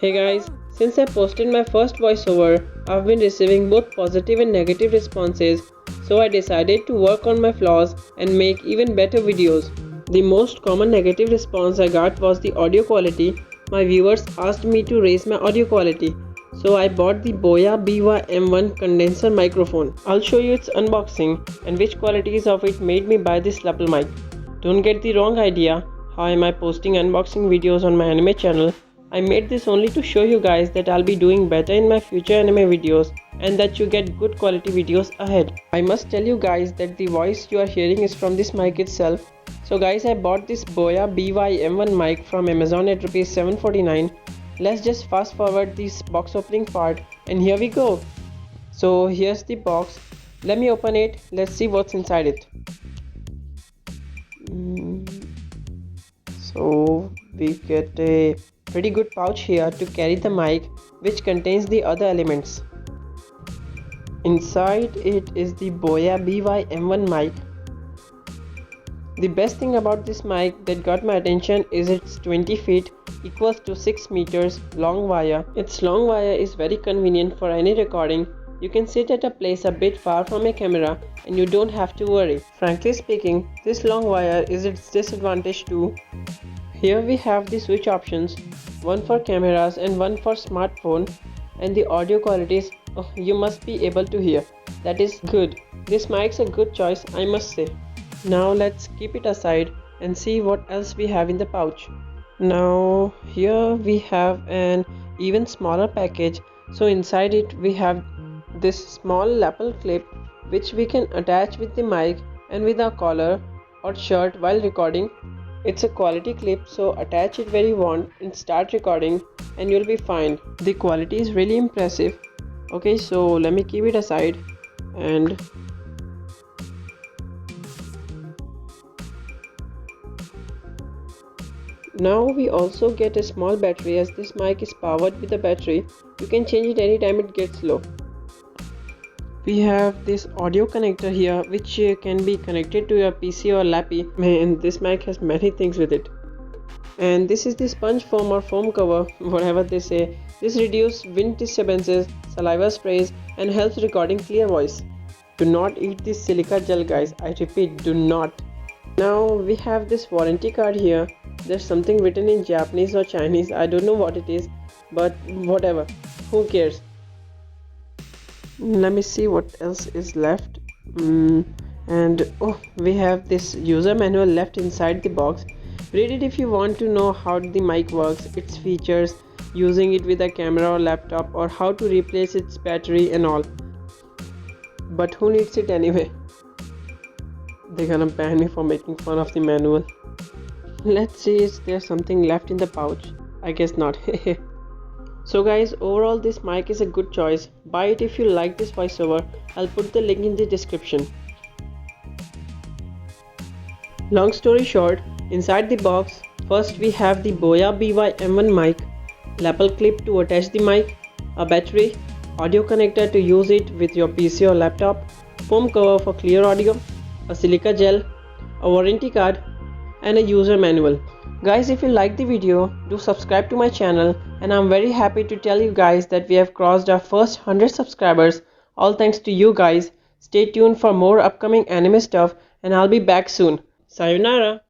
Hey guys, since I posted my first voiceover, I've been receiving both positive and negative responses, so I decided to work on my flaws and make even better videos. The most common negative response I got was the audio quality. My viewers asked me to raise my audio quality, so I bought the Boya BYM1 condenser microphone. I'll show you its unboxing and which qualities of it made me buy this lapel mic. Don't get the wrong idea, how am I posting unboxing videos on my anime channel? I made this only to show you guys that I'll be doing better in my future anime videos and that you get good quality videos ahead. I must tell you guys that the voice you are hearing is from this mic itself. So guys, I bought this Boya BYM1 mic from Amazon at Rs 749. Let's just fast forward this box opening part and here we go. So here's the box. Let me open it. Let's see what's inside it. So we get a pretty good pouch here to carry the mic, which contains the other elements. Inside it is the Boya BYM1 mic. The best thing about this mic that got my attention is its 20 feet equals to 6 meters long wire. Its long wire is very convenient for any recording. You can sit at a place a bit far from a camera and you don't have to worry. Frankly speaking, this long wire is its disadvantage too. Here we have the switch options, one for cameras and one for smartphone, and the audio qualities, you must be able to hear. That is good. This mic's a good choice, I must say. Now let's keep it aside and see what else we have in the pouch. Now here we have an even smaller package. So inside it we have this small lapel clip which we can attach with the mic and with our collar or shirt while recording. It's a quality clip, so attach it where you want and start recording and you'll be fine. The quality is really impressive. Okay, so let me keep it aside and now we also get a small battery. As this mic is powered with a battery, you can change it anytime it gets low. We have this audio connector here which can be connected to your PC or lappy, and this mic has many things with it. And this is the sponge foam or foam cover, whatever they say. This reduces wind disturbances, saliva sprays and helps recording clear voice. Do not eat this silica gel guys, I repeat, do not. Now we have this warranty card here. There's something written in Japanese or Chinese, I don't know what it is, but whatever, who cares. Let me see what else is left. And we have this user manual left inside the box. Read it if you want to know how the mic works, its features, using it with a camera or laptop, or how to replace its battery and all. But who needs it anyway? They're gonna ban me for making fun of the manual. Let's see, is there something left in the pouch? I guess not. So guys, overall this mic is a good choice. Buy it if you like this voiceover. I'll put the link in the description. Long story short, inside the box, first we have the Boya BYM1 mic, lapel clip to attach the mic, a battery, audio connector to use it with your PC or laptop, foam cover for clear audio, a silica gel, a warranty card, and a user manual. Guys, if you like the video, do subscribe to my channel, and I'm very happy to tell you guys that we have crossed our first 100 subscribers, all thanks to you guys. Stay tuned for more upcoming anime stuff and I'll be back soon. Sayonara!